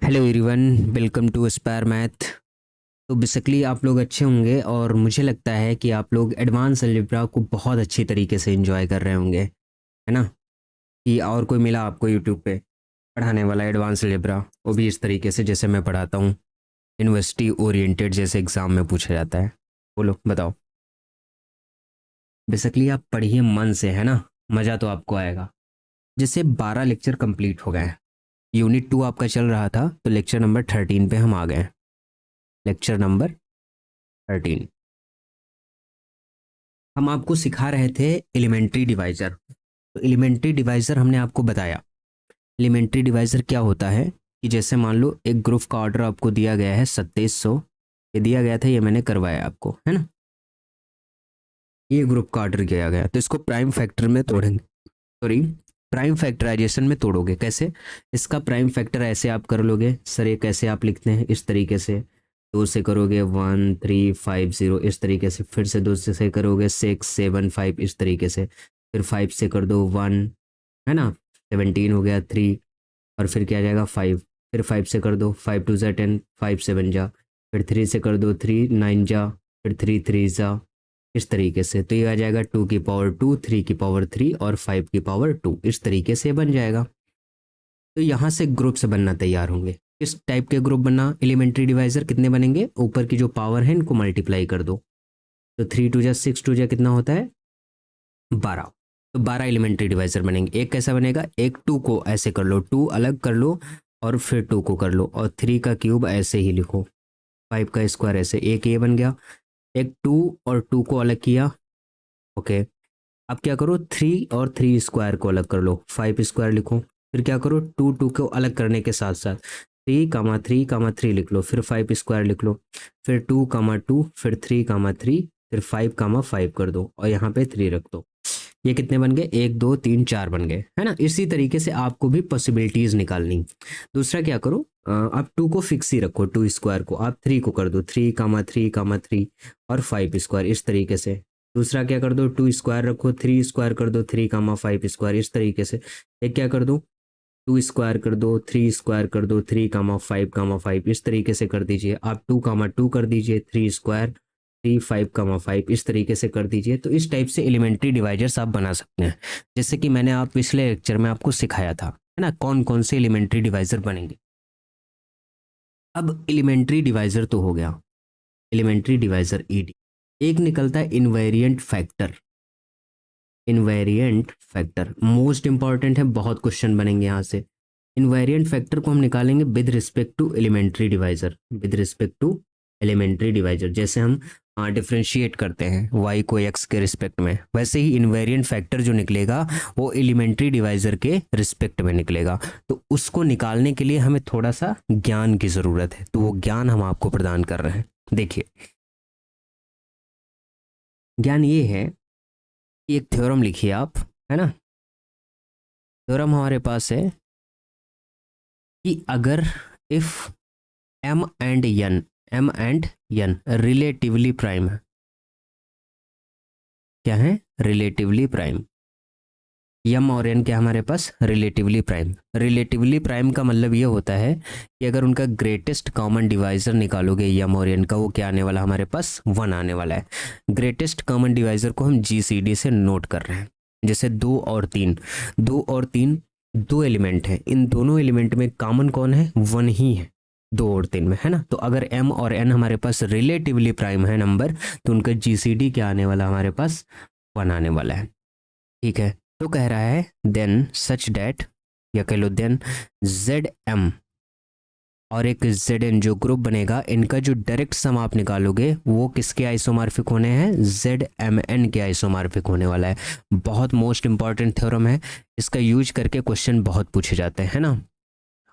Hello everyone, welcome to aspire math. तो basically आप लोग अच्छे होंगे और मुझे लगता है कि आप लोग एडवांस अलजेब्रा को बहुत अच्छी तरीके से एंजॉय कर रहे होंगे, है ना। कि और कोई मिला आपको यूट्यूब पे पढ़ाने वाला एडवांस अलजेब्रा, वो भी इस तरीके से जैसे मैं पढ़ाता हूँ, यूनिवर्सिटी ओरिएंटेड जैसे एग्ज़ाम में पूछा जाता है। बोलो बताओ। बेसिकली आप पढ़िए मन से, है ना, मज़ा तो आपको आएगा। जैसे 12 लेक्चर कंप्लीट हो गए हैं, यूनिट 2 आपका चल रहा था, तो लेक्चर नंबर 13 पे हम आ गए। लेक्चर नंबर 13 हम आपको सिखा रहे थे एलिमेंट्री डिवाइजर। तो एलिमेंट्री डिवाइजर हमने आपको बताया, एलिमेंट्री डिवाइजर क्या होता है कि जैसे मान लो एक ग्रुप का ऑर्डर आपको दिया गया है 2700, ये दिया गया था, ये मैंने करवाया आपको, है ना। ये ग्रुप का ऑर्डर किया गया तो इसको प्राइम फैक्टर में तोड़ेंगे, सॉरी प्राइम फैक्टराइजेशन में तोड़ोगे। कैसे? इसका प्राइम फैक्टर ऐसे आप कर लोगे, सर ये कैसे आप लिखते हैं, इस तरीके से 2 से करोगे 1350, इस तरीके से, फिर से 2 से करोगे 675, इस तरीके से, फिर 5 से कर दो 1, है ना, 17 हो गया 3, और फिर क्या आ जाएगा 5, फिर 5 से कर दो 5 2 जा 10, 5 7 जा, फिर 3 से कर दो 3 9 जा, फिर 3 3 जा, इस तरीके से। तो ये आ जाएगा 2 की पावर 2, 3 की पावर 3 और 5 की पावर 2, इस तरीके से बन जाएगा। तो यहाँ से ग्रुप्स बनना तैयार होंगे। किस टाइप के ग्रुप बनना? एलिमेंट्री डिवाइजर कितने बनेंगे? ऊपर की जो पावर है इनको मल्टीप्लाई कर दो, तो 3 2 जा 6 2 जा कितना होता है 12। तो 12 एलिमेंट्री डिवाइजर बनेंगे। एक कैसा बनेगा? एक 2 को ऐसे कर लो, 2 अलग कर लो और फिर 2 को कर लो, और 3 का क्यूब ऐसे ही लिखो, 5 का स्क्वायर ऐसे, एक ये बन गया। एक 2 और 2 को अलग किया, ओके। अब क्या करो, 3 और 3 स्क्वायर को अलग कर लो, 5 स्क्वायर लिखो। फिर क्या करो, 2 2 को अलग करने के साथ साथ 3 3 लिख लो, फिर 5 स्क्वायर लिख लो, फिर 2 2, फिर 3 3, फिर 5 5 कर दो और यहाँ पे 3 रख दो। ये कितने बन गए? 1 2 3 4 बन गए, है ना। इसी तरीके से आपको भी पॉसिबिलिटीज निकालनी। दूसरा क्या करो, आप 2 को फिक्स ही रखो, 2 स्क्वायर को आप 3 को कर दो 3 3 और 5 स्क्वायर, इस तरीके से। दूसरा क्या कर दो, 2 स्क्वायर रखो, 3 स्क्वायर कर दो 3 5 स्क्वायर, इस तरीके से। एक क्या कर दो, 2 स्क्वायर कर दो, 3 स्क्वायर कर दो, 3 5 इस तरीके से कर दीजिए। आप 2 2 कर दीजिए, 3 स्क्वायर, 3 5 इस तरीके से कर दीजिए। तो इस टाइप से एलिमेंट्री डिवाइजर्स आप बना सकते हैं, जैसे कि मैंने आप पिछले लेक्चर में आपको सिखाया था, है ना, कौन कौन से एलिमेंट्री डिवाइजर बनेंगे। अब एलिमेंट्री डिवाइजर तो हो गया, एलिमेंट्री डिवाइजर ईडी। एक निकलता है invariant factor. Invariant factor most important है, बहुत क्वेश्चन बनेंगे यहाँ से। इनवेरिएंट फैक्टर को हम निकालेंगे with respect to elementary divisor, with respect to elementary divisor. जैसे हम डिफ्रेंशिएट करते हैं y को x के रिस्पेक्ट में, वैसे ही इनवेरिएंट फैक्टर जो निकलेगा वो एलिमेंट्री डिवाइजर के रिस्पेक्ट में निकलेगा। तो उसको निकालने के लिए हमें थोड़ा सा ज्ञान की ज़रूरत है, तो वो ज्ञान हम आपको प्रदान कर रहे हैं। देखिए, ज्ञान ये है कि एक थ्योरम लिखिए आप, है ना। थ्योरम हमारे पास है कि अगर if M and N relatively prime है, क्या है? Relatively prime. यम और एन क्या हमारे पास? Relatively prime. रिलेटिवली प्राइम का मतलब ये होता है कि अगर उनका ग्रेटेस्ट कॉमन डिवाइजर निकालोगे यम और एन का, वो क्या आने वाला हमारे पास? 1 आने वाला है। ग्रेटेस्ट कॉमन डिवाइजर को हम GCD से नोट कर रहे हैं। जैसे 2 और 3, 2 और 3 दो एलिमेंट है, इन दोनों एलिमेंट में कॉमन कौन है? 1 ही है 2 और 3 में, है ना। तो अगर m और n हमारे पास रिलेटिवली प्राइम है नंबर, तो उनका GCD क्या आने वाला हमारे पास? 1 आने वाला है, ठीक है। तो कह रहा है देन सच डैट, या कह लो देन ZM और एक ZN जो ग्रुप बनेगा, इनका जो डायरेक्ट सम आप निकालोगे वो किसके आइसोमॉर्फिक होने हैं? ZMN के आइसोमॉर्फिक होने वाला है। बहुत मोस्ट इंपॉर्टेंट थ्योरम है, इसका यूज करके क्वेश्चन बहुत पूछे जाते हैं, है ना।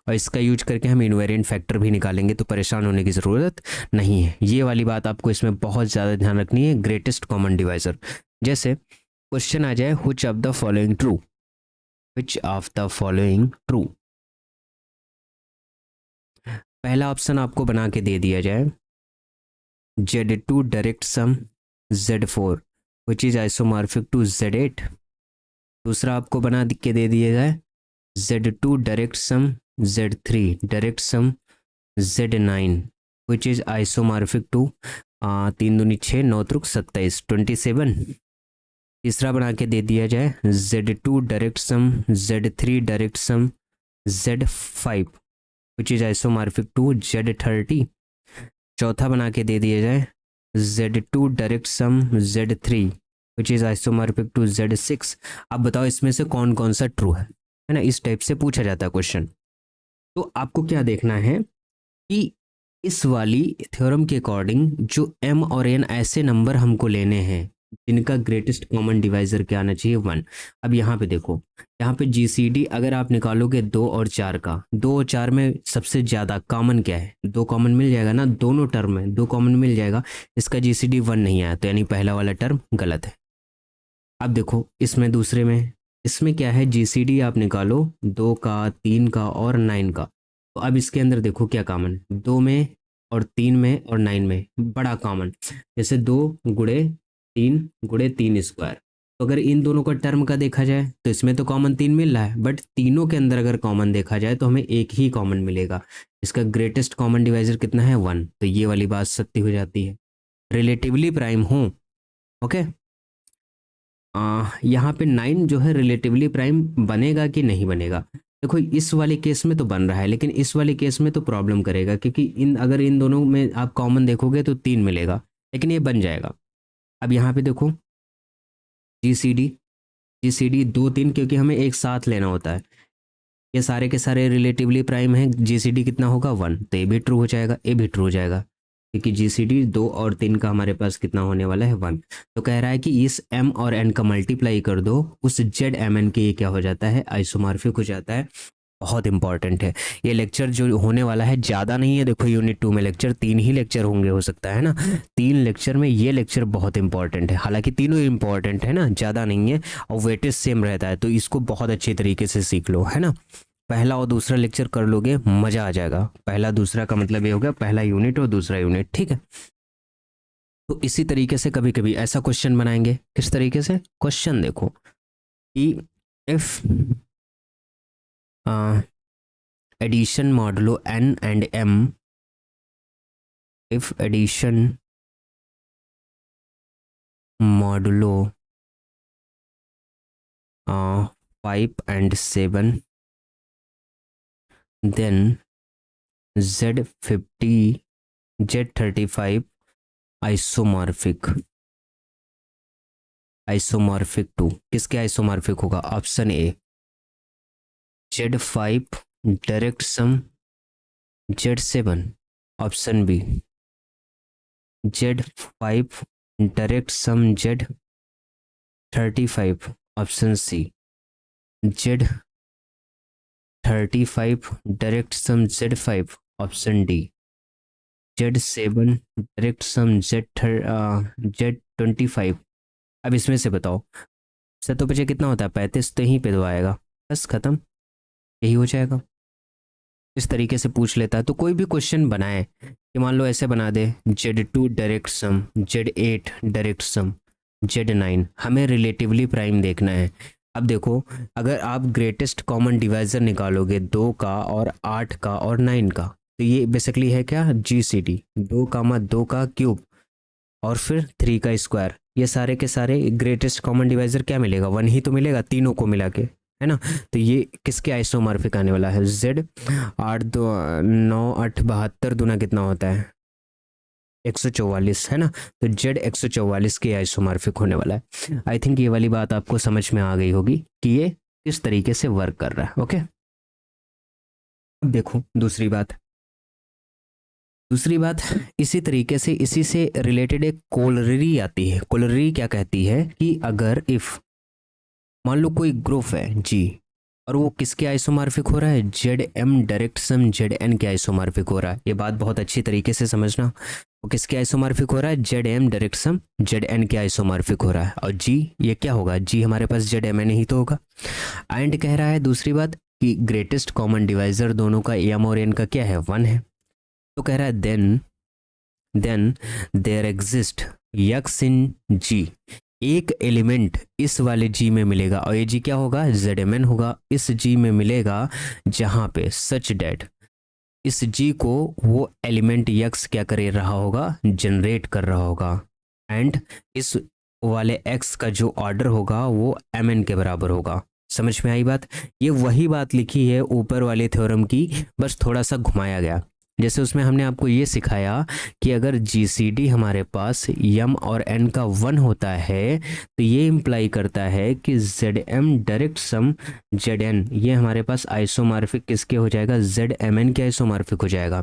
और इसका यूज करके हम इनवेरिएंट फैक्टर भी निकालेंगे, तो परेशान होने की ज़रूरत नहीं है। ये वाली बात आपको इसमें बहुत ज़्यादा ध्यान रखनी है, ग्रेटेस्ट कॉमन डिवाइजर। जैसे क्वेश्चन आ जाए which of the following true, which of the following true. पहला ऑप्शन आपको बना के दे दिया जाए Z2 direct sum Z4 which is isomorphic to Z8। दूसरा आपको बना के दे दिया जाए Z2 direct sum Z3 direct sum Z9 which is isomorphic to 3 दूनी 6 9 त्रुक 27 27। तीसरा बना के दे दिया जाए Z2 direct sum Z3 direct sum Z5 which is isomorphic to Z30। चौथा बना के दे दिया जाए Z2 direct sum Z3 which is isomorphic to Z6। अब बताओ इसमें से कौन कौन सा ट्रू है ना, इस टाइप से पूछा जाता है क्वेश्चन। तो आपको क्या देखना है कि इस वाली थ्योरम के अकॉर्डिंग जो m और n ऐसे नंबर हमको लेने हैं जिनका ग्रेटेस्ट कॉमन डिवाइजर क्या आना चाहिए 1। अब यहाँ पे देखो, यहाँ पे GCD अगर आप निकालोगे 2 और 4 का, 2 और 4 में सबसे ज़्यादा कॉमन क्या है, 2 कॉमन मिल जाएगा ना, दोनों टर्म में 2 कॉमन मिल जाएगा। इसका GCD 1 नहीं आया, तो यानी पहला वाला टर्म गलत है। अब देखो इसमें दूसरे में, इसमें क्या है, GCD आप निकालो 2 का 3 का और 9 का। तो अब इसके अंदर देखो क्या कॉमन है, 2 में और 3 में और 9 में बड़ा कॉमन, जैसे 2 गुणे 3 गुणे 3 स्क्वायर। तो अगर इन दोनों का टर्म का देखा जाए तो इसमें तो कॉमन 3 मिल रहा है, बट तीनों के अंदर अगर कॉमन देखा जाए तो हमें एक ही कॉमन मिलेगा। इसका ग्रेटेस्ट कॉमन डिवाइजर कितना है 1, तो ये वाली बात सत्य हो जाती है। रिलेटिवली प्राइम हो, ओके। यहाँ पे 9 जो है रिलेटिवली प्राइम बनेगा कि नहीं बनेगा, देखो इस वाले केस में तो बन रहा है, लेकिन इस वाले केस में तो प्रॉब्लम करेगा, क्योंकि अगर इन दोनों में आप कॉमन देखोगे तो 3 मिलेगा, लेकिन ये बन जाएगा। अब यहाँ पे देखो GCD 2 3, क्योंकि हमें एक साथ लेना होता है, ये सारे के सारे रिलेटिवली प्राइम है, GCD कितना होगा 1, तो ये भी ट्रू हो जाएगा, ये भी ट्रू हो जाएगा, क्योंकि GCD 2 और 3 का हमारे पास कितना होने वाला है 1। तो कह रहा है कि इस m और n का मल्टीप्लाई कर दो, उस ZMN के ये क्या हो जाता है, आइसोमॉर्फिक हो जाता है। बहुत इंपॉर्टेंट है ये लेक्चर जो होने वाला है, ज़्यादा नहीं है। देखो यूनिट 2 में लेक्चर 3 ही लेक्चर होंगे, हो सकता है ना, 3 लेक्चर में ये लेक्चर बहुत इंपॉर्टेंट है। हालांकि तीनों इंपॉर्टेंट है ना, ज़्यादा नहीं है, और वेटेज सेम रहता है, तो इसको बहुत अच्छे तरीके से सीख लो, है ना। पहला और दूसरा लेक्चर कर लोगे मज़ा आ जाएगा। पहला दूसरा का मतलब ये हो गया, पहला यूनिट और दूसरा यूनिट, ठीक है। तो इसी तरीके से कभी कभी ऐसा क्वेश्चन बनाएंगे। किस तरीके से क्वेश्चन देखो कि if addition modulo n and m, if addition modulo 5 and 7, then Z50 Z35 isomorphic to, किसके आइसोमॉर्फिक होगा, option A Z5 direct sum Z7, option B Z5 direct sum Z35, option C Z35 direct sum Z5, option D Z7 direct sum Z25। अब इसमें से बताओ, तो बचे कितना होता है 35, तो यहीं पे दो आएगा, बस खत्म, यही हो जाएगा। इस तरीके से पूछ लेता है। तो कोई भी क्वेश्चन बनाए कि मान लो ऐसे बना दे Z2 डायरेक्ट सम Z8 डायरेक्ट सम Z9, हमें रिलेटिवली प्राइम देखना है। अब देखो अगर आप ग्रेटेस्ट कॉमन डिवाइजर निकालोगे 2 का और 8 का और 9 का, तो ये बेसिकली है क्या, GCD 2 का क्यूब और फिर 3 का स्क्वायर। ये सारे के सारे ग्रेटेस्ट कॉमन डिवाइजर क्या मिलेगा, 1 ही तो मिलेगा तीनों को मिला के, है ना। तो ये किसके आइसोमॉर्फिक आने वाला है, Z 8 2 9 8 72 दूना कितना होता है 144, है ना। तो Z 144 के आइसोमॉर्फिक होने वाला है। आई थिंक ये वाली बात आपको समझ में आ गई होगी कि ये किस तरीके से वर्क कर रहा है, ओके। अब देखो दूसरी बात इसी तरीके से, इसी से रिलेटेड एक कोलरी आती है। कोलरी क्या कहती है कि अगर इफ मान लो कोई ग्रुप है जी, और वो किसके आइसोमॉर्फिक हो रहा है, ZM डायरेक्ट सम ZN के आइसोमॉर्फिक हो रहा है। ये बात बहुत अच्छी तरीके से समझना, वो किसके आइसोमॉर्फिक हो रहा है, ZM डायरेक्ट सम ZN के आइसोमॉर्फिक हो रहा है। और जी ये क्या होगा, जी हमारे पास ZMN ही तो होगा। एंड कह रहा है दूसरी बात कि ग्रेटेस्ट कॉमन डिवाइजर दोनों का M और N का क्या है 1 है। तो कह रहा है then there exist X in G, एक एलिमेंट इस वाले जी में मिलेगा और ये जी क्या होगा, ZMN होगा, इस जी में मिलेगा जहाँ पे सच डेट इस जी को वो एलिमेंट यक्स क्या कर रहा होगा, जनरेट कर रहा होगा, एंड इस वाले एक्स का जो ऑर्डर होगा वो MN के बराबर होगा। समझ में आई बात? ये वही बात लिखी है ऊपर वाले थ्योरम की, बस थोड़ा सा घुमाया गया। जैसे उसमें हमने आपको ये सिखाया कि अगर GCD हमारे पास यम और एन का 1 होता है तो ये इम्प्लाई करता है कि ZM डायरेक्ट सम ZN ये हमारे पास आइसोमॉर्फिक किसके हो जाएगा, ZMN के आइसोमॉर्फिक हो जाएगा।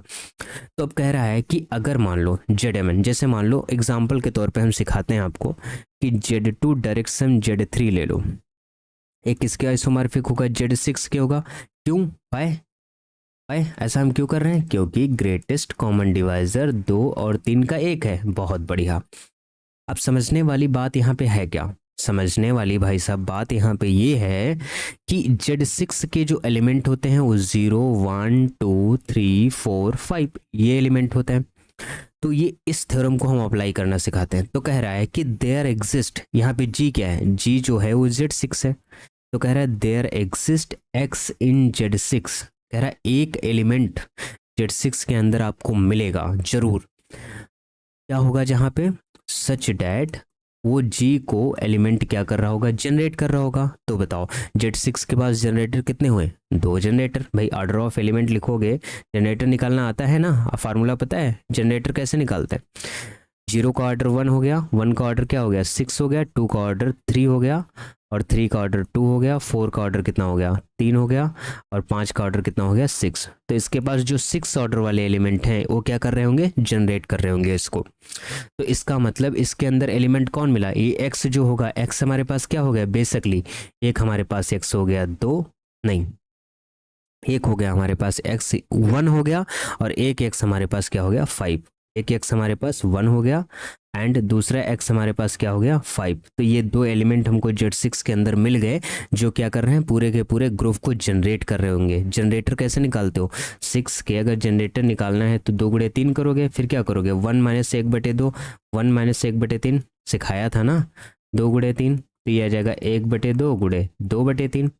तो अब कह रहा है कि अगर मान लो ZMN, जैसे मान लो एग्जाम्पल के तौर पे हम सिखाते हैं आपको कि Z2 डायरेक्ट सम Z3 ले लो, एक किसके आइसोमॉर्फिक होगा, Z6 के होगा। क्यों? बाय ऐसा हम क्यों कर रहे हैं? क्योंकि ग्रेटेस्ट कॉमन डिवाइजर 2 और 3 का 1 है। बहुत बढ़िया। अब समझने वाली बात यहाँ पे है क्या? समझने वाली भाई साहब बात यहाँ पे ये है कि Z6 के जो एलिमेंट होते हैं वो 0 1 2 3 4 5 ये एलिमेंट होते हैं। तो ये इस थ्योरम को हम अप्लाई करना सिखाते हैं। तो कह रहा है कि देयर एग्जिस्ट, यहाँ पे जी क्या है, जी जो है वो Z6 है। तो कह रहा है there exist x in Z6, कह रहा है एक एलिमेंट Z6 के अंदर आपको मिलेगा जरूर। क्या होगा जहाँ पे, सच डैट वो जी को एलिमेंट क्या कर रहा होगा, जनरेट कर रहा होगा। तो बताओ Z6 के पास जनरेटर कितने हुए, 2 जनरेटर। भाई ऑर्डर ऑफ एलिमेंट लिखोगे, जनरेटर निकालना आता है ना, फार्मूला पता है जनरेटर कैसे निकालते हैं। 0 का ऑर्डर 1 हो गया, 1 का ऑर्डर क्या हो गया 6 हो गया, 2 का ऑर्डर 3 हो गया, और 3 का ऑर्डर 2 हो गया, 4 का ऑर्डर कितना हो गया 3 हो गया, और 5 का ऑर्डर कितना हो गया 6। तो इसके पास जो 6 ऑर्डर वाले एलिमेंट हैं वो क्या कर रहे होंगे, जनरेट कर रहे होंगे इसको। तो इसका मतलब इसके अंदर एलिमेंट कौन मिला, ये एक्स जो होगा, एक्स हमारे पास क्या हो गया बेसिकली, एक हमारे पास एक्स हो गया, दो नहीं एक हो गया हमारे पास एक्स 1 हो गया, और एक एक्स हमारे पास क्या हो गया 5। एक एक्स हमारे पास 1 हो गया एंड दूसरा एक्स हमारे पास क्या हो गया 5। तो ये दो एलिमेंट हमको Z6 के अंदर मिल गए जो क्या कर रहे हैं, पूरे के पूरे ग्रुप को जनरेट कर रहे होंगे। जनरेटर कैसे निकालते हो, 6 के अगर जनरेटर निकालना है तो 2 गुणे 3 करोगे, फिर क्या करोगे 1 माइनस 1/2, 1 माइनस 1/3 सिखाया था ना, 2 गुणे 3, तो ये आ जाएगा 1/2 गुणे 2/3,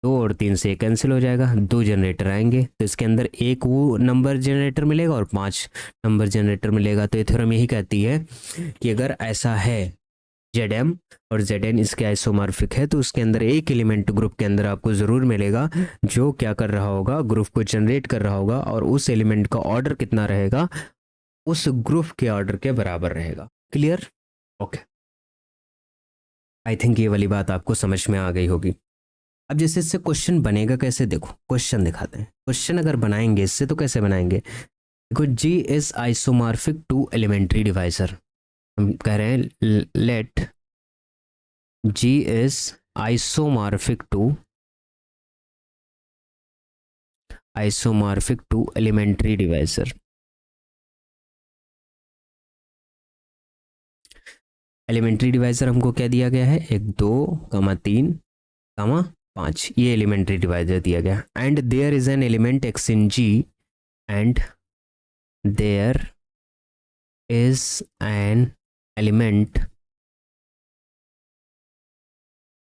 2 और 3 से कैंसिल हो जाएगा, 2 जनरेटर आएंगे तो इसके अंदर एक वो नंबर जनरेटर मिलेगा और 5 नंबर जनरेटर मिलेगा। तो ये थ्योरम यही कहती है कि अगर ऐसा है ZM और ZN इसके आइसोमॉर्फिक है तो उसके अंदर एक एलिमेंट ग्रुप के अंदर आपको जरूर मिलेगा जो क्या कर रहा होगा, ग्रुप को जनरेट कर रहा होगा, और उस एलिमेंट का ऑर्डर कितना रहेगा, उस ग्रुप के ऑर्डर के बराबर रहेगा। क्लियर? ओके, आई थिंक ये वाली बात आपको समझ में आ गई होगी। अब जैसे इससे क्वेश्चन बनेगा कैसे, देखो क्वेश्चन दिखाते हैं। क्वेश्चन अगर बनाएंगे इससे तो कैसे बनाएंगे, देखो G is isomorphic to elementary divisor. हम कह रहे हैं let G is isomorphic to elementary divisor. Elementary divisor हमको क्या दिया गया है, 1 2 3 5, ये एलिमेंट्री डिवाइजर दिया गया। And there is an element x in G and there is an element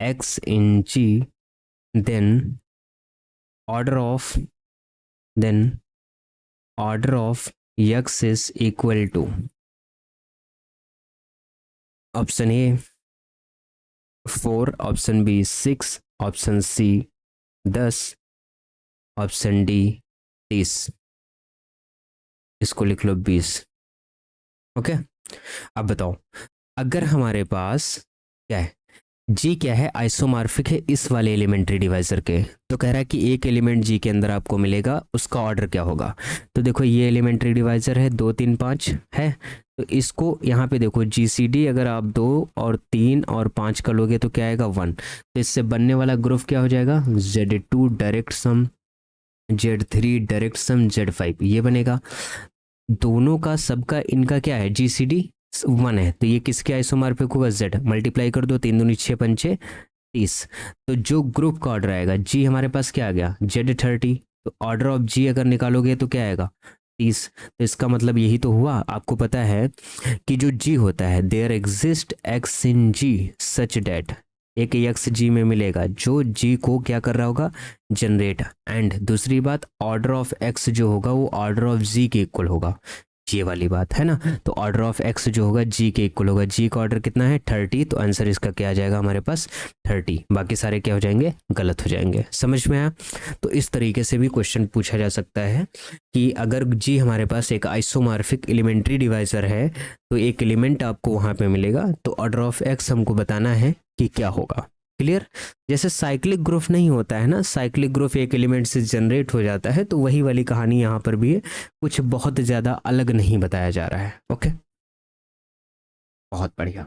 x in G, then order of x is equal to option A 4, option B 6, option C 10, option D 30, इसको लिख लो 20। Okay, अब बताओ अगर हमारे पास क्या है, जी क्या है, आइसोमॉर्फिक है इस वाले एलिमेंट्री डिवाइजर के, तो कह रहा है कि एक एलिमेंट जी के अंदर आपको मिलेगा, उसका ऑर्डर क्या होगा। तो देखो ये एलिमेंट्री डिवाइजर है 2 3 5 है, तो इसको यहाँ पे देखो GCD अगर आप 2 और 3 और 5 का लोगे तो क्या आएगा 1। तो इससे बनने वाला ग्रुप क्या हो जाएगा, Z2 direct sum Z3 direct sum Z5 ये बनेगा। दोनों का सबका इनका क्या है, GCD 1 है, तो ये किसके आइसोमॉर्फिक होगा, Z। मल्टीप्लाई कर दो, 3 दूनी 6 पंचे 30। तो जो ग्रुप का ऑर्डर आएगा, G हमारे पास क्या आ गया Z30, तो ऑर्डर ऑफ G अगर निकालोगे तो क्या आएगा 30। तो इसका मतलब यही तो हुआ, आपको पता है कि जो जी होता है, there exist X in G such that, एक एक्स जी में मिलेगा जो जी को क्या कर रहा होगा, जनरेट। एंड दूसरी बात, ऑर्डर ऑफ एक्स जो होगा वो ऑर्डर ऑफ जी के इक्वल होगा, ये वाली बात है ना। तो ऑर्डर ऑफ एक्स जो होगा जी के इक्वल होगा, जी का ऑर्डर कितना है 30, तो आंसर इसका क्या आ जाएगा हमारे पास 30, बाकी सारे क्या हो जाएंगे, गलत हो जाएंगे। समझ में आया। तो इस तरीके से भी क्वेश्चन पूछा जा सकता है कि अगर जी हमारे पास एक आइसोमॉर्फिक एलिमेंट्री डिवाइजर है तो एक एलिमेंट आपको वहां पे मिलेगा, तो ऑर्डर ऑफ एक्स हमको बताना है कि क्या होगा। क्लियर। जैसे साइक्लिक ग्रुप नहीं होता है ना, साइक्लिक ग्रुप एक एलिमेंट से जनरेट हो जाता है, तो वही वाली कहानी यहाँ पर भी है, कुछ बहुत ज्यादा अलग नहीं बताया जा रहा है। ओके, बहुत बढ़िया।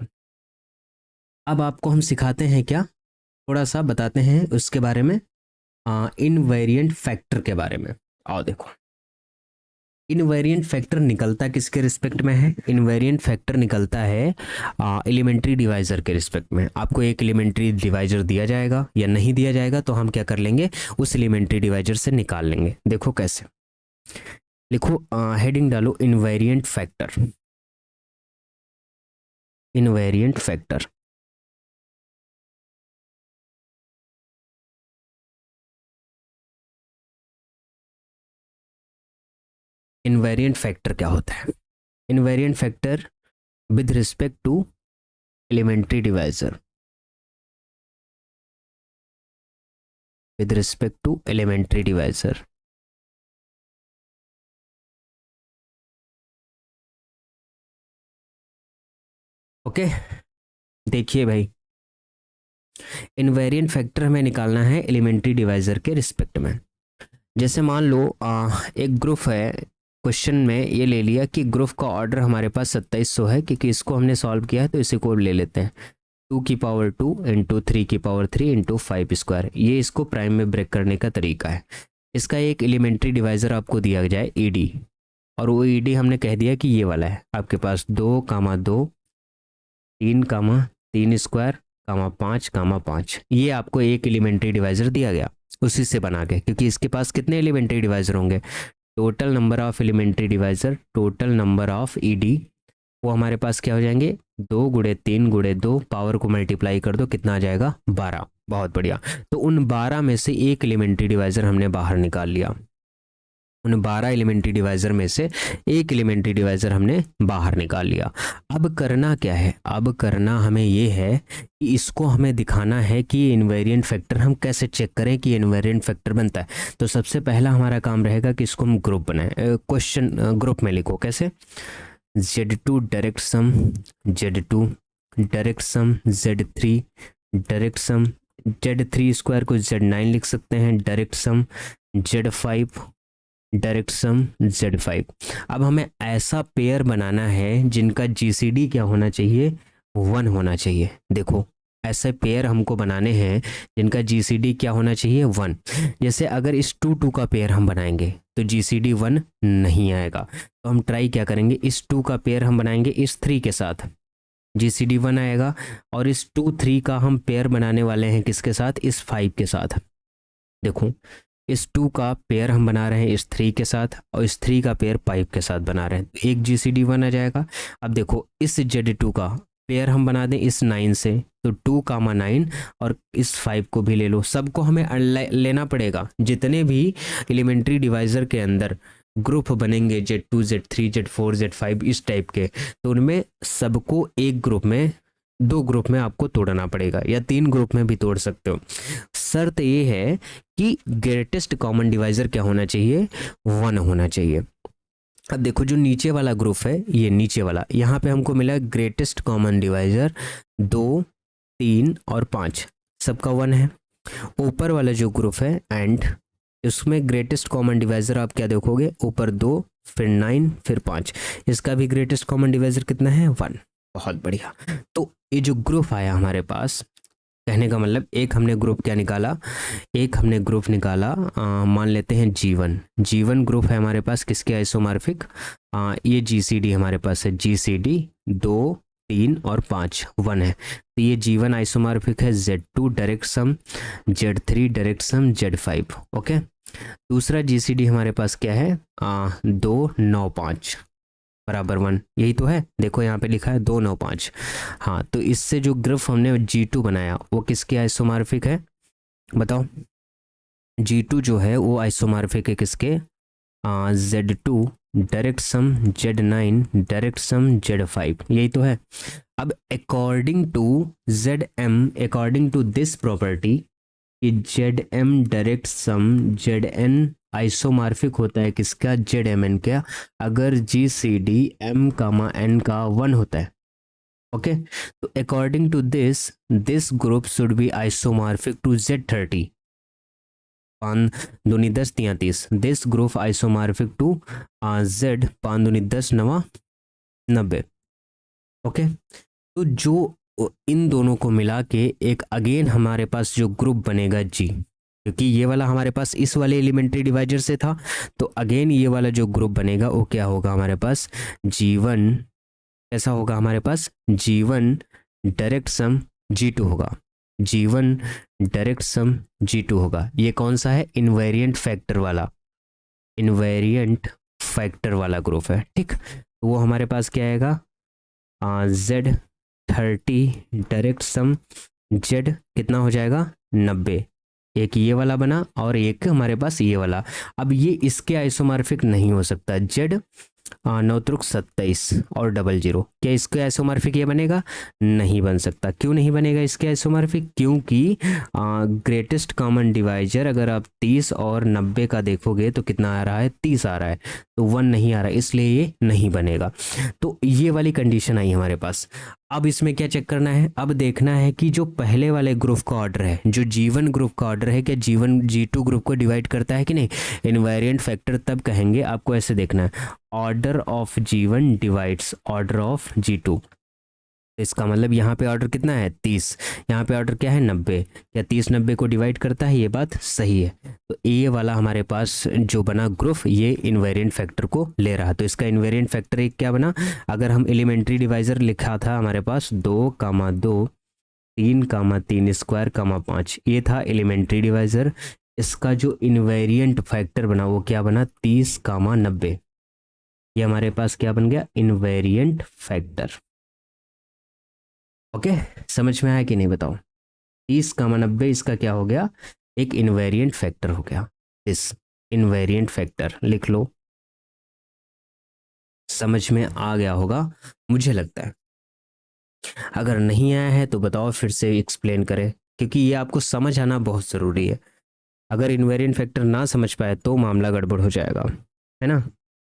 अब आपको हम सिखाते हैं क्या, थोड़ा सा बताते हैं उसके बारे में, इनवेरिएंट फैक्टर के बारे में। आओ देखो, इनवेरिएंट फैक्टर निकलता किसके रिस्पेक्ट में है, इनवेरिएंट फैक्टर निकलता है एलिमेंट्री डिवाइजर के रिस्पेक्ट में। आपको एक एलिमेंट्री डिवाइजर दिया जाएगा या नहीं दिया जाएगा, तो हम क्या कर लेंगे, उस एलिमेंट्री डिवाइजर से निकाल लेंगे। देखो कैसे, लिखो, हेडिंग डालो invariant factor, invariant factor. Invariant factor क्या होता है, invariant factor with respect to elementary divisor, with respect to elementary divisor. Okay, देखिए भाई, इनवेरिएंट फैक्टर हमें निकालना है एलिमेंट्री डिवाइजर के रिस्पेक्ट में। जैसे मान लो एक ग्रुप है, क्वेश्चन में ये ले लिया कि ग्रुप का ऑर्डर हमारे पास 2700 है, क्योंकि इसको हमने सॉल्व किया है तो इसी को ले लेते हैं, 2 की पावर 2 इंटू 3 की पावर 3 इंटू 5 स्क्वायर, ये इसको प्राइम में ब्रेक करने का तरीका है। इसका एक एलिमेंट्री डिवाइजर आपको दिया जाए ईडी, और वो ईडी हमने कह दिया कि ये वाला है आपके पास, 2 कामा 2 3 कामा 3 स्क्वायर कामा 5 कामा 5, ये आपको एक एलिमेंट्री डिवाइजर दिया गया उसी से बना के, क्योंकि इसके पास कितने एलिमेंट्री डिवाइजर होंगे, total number of elementary divisor, total number of ED, वो हमारे पास क्या हो जाएंगे, 2 गुणे 3 गुणे 2, पावर को मल्टीप्लाई कर दो, कितना आ जाएगा 12। बहुत बढ़िया। तो उन 12 में से एक एलिमेंट्री डिवाइजर हमने बाहर निकाल लिया, उन 12 एलिमेंट्री डिवाइजर में से एक एलिमेंट्री डिवाइजर हमने बाहर निकाल लिया। अब करना क्या है, अब करना हमें ये है कि इसको हमें दिखाना है कि इनवेरिएंट फैक्टर हम कैसे चेक करें कि इनवेरिएंट फैक्टर बनता है। तो सबसे पहला हमारा काम रहेगा कि इसको हम ग्रुप बनाएं, क्वेश्चन ग्रुप में लिखो कैसे, Z2 डायरेक्ट सम, Z2 direct sum, Z3 direct sum, Z3 square को Z9 लिख सकते हैं, direct sum Z5 direct sum Z5। अब हमें ऐसा पेयर बनाना है जिनका जीसीडी क्या होना चाहिए, 1 होना चाहिए। देखो, ऐसे पेयर हमको बनाने हैं जिनका जीसीडी क्या होना चाहिए, 1। जैसे अगर इस 2 का पेयर हम बनाएंगे तो जीसीडी 1 नहीं आएगा, तो हम ट्राई क्या करेंगे, इस 2 का पेयर हम बनाएंगे इस 3 के साथ, जीसीडी 1 आएगा। और इस 2 3 का हम पेयर बनाने वाले हैं किसके साथ, इस 5 के साथ। देखो, इस 2 का पेयर हम बना रहे हैं इस 3 के साथ, और इस 3 का पेयर 5 के साथ बना रहे हैं, एक जीसीडी 1 आ जाएगा। अब देखो, इस Z2 का पेयर हम बना दें इस 9 से, तो 2 कामा 9, और इस 5 को भी ले लो, सबको हमें लेना पड़ेगा। जितने भी एलिमेंट्री डिवाइजर के अंदर ग्रुप बनेंगे Z2 Z3 Z4 Z5 इस टाइप के, तो उनमें सबको एक ग्रुप में, 2 ग्रुप में आपको तोड़ना पड़ेगा, या 3 ग्रुप में भी तोड़ सकते हो। शर्त ये है कि ग्रेटेस्ट कॉमन डिवाइजर क्या होना चाहिए, 1 होना चाहिए। अब देखो, जो नीचे वाला ग्रुप है, ये नीचे वाला, यहाँ पे हमको मिला ग्रेटेस्ट कॉमन डिवाइजर 2 3 और 5, सबका 1 है। ऊपर वाला जो ग्रुप है एंड, उसमें ग्रेटेस्ट कॉमन डिवाइजर आप क्या देखोगे, ऊपर 2 फिर 9 फिर 5, इसका भी ग्रेटेस्ट कॉमन डिवाइजर कितना है, 1। बहुत बढ़िया। तो ये जो ग्रुप आया हमारे पास, कहने का मतलब एक हमने ग्रुप क्या निकाला, एक हमने ग्रुप निकाला, मान लेते हैं G1 ग्रुप है हमारे पास, किसके आइसोमॉर्फिक, ये GCD हमारे पास है, GCD 2 3 और 5 1 है, तो ये G1 आइसोमॉर्फिक है Z2 direct sum, Z3 direct sum, Z5। Okay, दूसरा GCD हमारे पास क्या है, 2 9 5 बराबर 1, यही तो है, देखो यहाँ पे लिखा है 2 9 5। हाँ, तो इससे जो ग्राफ हमने G2 बनाया वो किसके आइसोमॉर्फिक है बताओ। G2 जो है वो आइसोमॉर्फिक है किसके, Z2 direct sum Z9 direct sum Z5, यही तो है। अब according to ZM, according to this property कि ZM direct sum ZN isomorphic होता है किसका, ZMN का, अगर GCD M कामा N का 1 होता है। ओके, तो according to this group should be isomorphic to Z30, 5 दूनी 10 तिया 30, this group isomorphic to Z 5 दूनी 10 9 90। ओके, तो जो इन दोनों को मिला के एक अगेन हमारे पास जो ग्रुप बनेगा G, क्योंकि ये वाला हमारे पास इस वाले एलिमेंट्री डिवाइजर से था, तो अगेन ये वाला जो ग्रुप बनेगा वो क्या होगा हमारे पास, G1, ऐसा होगा हमारे पास G1 डायरेक्ट सम G2 होगा, G1 डायरेक्ट सम G2 होगा। ये कौन सा है, इनवेरिएंट फैक्टर वाला, इनवेरिएंट फैक्टर वाला ग्रुप है। ठीक, तो वो हमारे पास क्या आएगा, Z30 डायरेक्ट सम Z कितना हो जाएगा 90, एक ये वाला बना और एक हमारे पास ये वाला। अब ये इसके आइसोमॉर्फिक नहीं हो सकता, Z 9 त्रुक 27 और 00, क्या इसके आइसोमॉर्फिक ये बनेगा, नहीं बन सकता। क्यों नहीं बनेगा इसके आइसोमॉर्फिक, क्योंकि ग्रेटेस्ट कॉमन डिवाइजर अगर आप 30 और 90 का देखोगे तो कितना आ रहा है, 30 आ रहा है, तो 1 नहीं आ रहा, इसलिए ये नहीं बनेगा। तो ये वाली कंडीशन आई हमारे पास। अब इसमें क्या चेक करना है, अब देखना है कि जो पहले वाले ग्रुप का ऑर्डर है, जो G1 ग्रुप का ऑर्डर है, क्या G1 G2 ग्रुप को डिवाइड करता है कि नहीं। इनवेरिएंट फैक्टर तब कहेंगे, आपको ऐसे देखना है, order of G1 divides order of G2। इसका मतलब यहाँ पे ऑर्डर कितना है 30, यहाँ पे ऑर्डर क्या है 90, क्या 30 90 को डिवाइड करता है, ये बात सही है। तो ये वाला हमारे पास जो बना ग्रुप ये इनवेरिएंट फैक्टर को ले रहा, तो इसका इनवेरिएंट फैक्टर एक क्या बना, अगर हम एलिमेंट्री डिवाइजर लिखा था हमारे पास 2 कामा 2 3 कामा 3 स्क्वायर कामा 5, ये था एलिमेंट्री डिवाइजर। इसका जो इनवेरिएंट फैक्टर बना वो क्या बना 30 कामा 90, ये हमारे पास क्या बन गया, इनवेरिएंट फैक्टर। ओके, समझ में आया कि नहीं बताओ। 30 कामा 90 इसका क्या हो गया, एक इनवेरिएंट फैक्टर हो गया। इस इनवेरिएंट फैक्टर लिख लो, समझ में आ गया होगा मुझे लगता है। अगर नहीं आया है तो बताओ, फिर से एक्सप्लेन करें, क्योंकि ये आपको समझ आना बहुत ज़रूरी है। अगर इनवेरिएंट फैक्टर ना समझ पाए तो मामला गड़बड़ हो जाएगा, है ना।